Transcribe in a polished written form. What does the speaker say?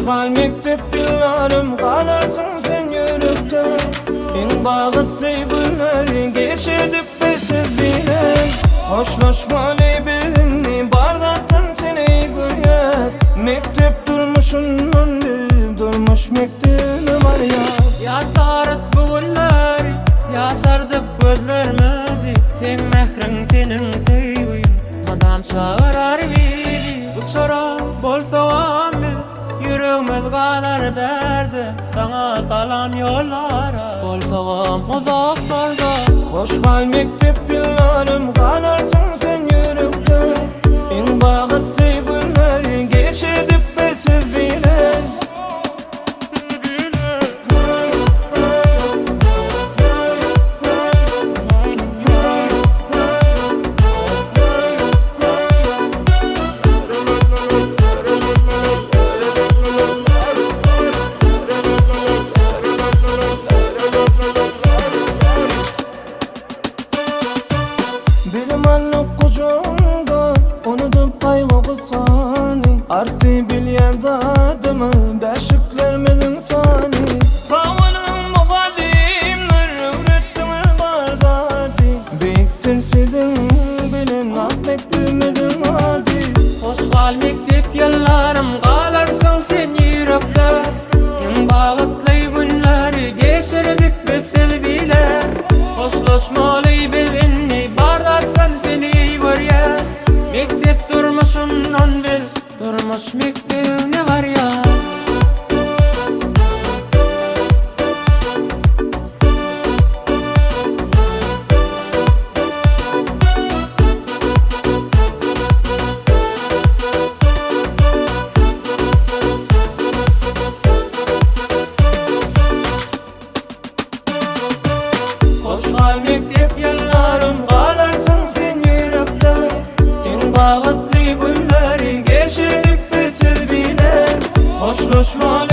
Hoşgal mektep yıllarım kalarsın sen yürekte. En bağıtlı günleri geçirdik biz bile. Hoşlaşmalı birini bardaktan seni görüyoruz. Mektep durmuşundan bir durmuş mektebim var ya. Yatarız bu günleri, yaşardık gözlerimizi. Sen mehrin senin sevgin, madam çağırar bizi. Uçara bolsa amir, yüreğimiz kalar berdi. Sana salam yollara, bolsağım uzaklarda. Hoşgal mektep yıllarım kalarsın sen yürekte. En bağıtlı günleri geçirdik biz bile. Benim anlık kucağımda unutup kaygı kusani. Arttı bilyen zadımı beşiklermedin sani. Savanım mugallimler ürettim bardadi. Büyüktür sizin bilin affet bilmedin hadi. Hoşgal mektep yıllarım kalarsın sen yürekte. En bağıtlı günleri geçirdik biz bile. Hoşlaşmalı birini bardaktan seni görüyor. Mektep durmuşundan bir durmuş mektep ne var ya. Hoşgal mektep yıllarım kalarsın sen yürekte. En bağıtlı günleri geçirdik biz bile. Hoşlaşmalı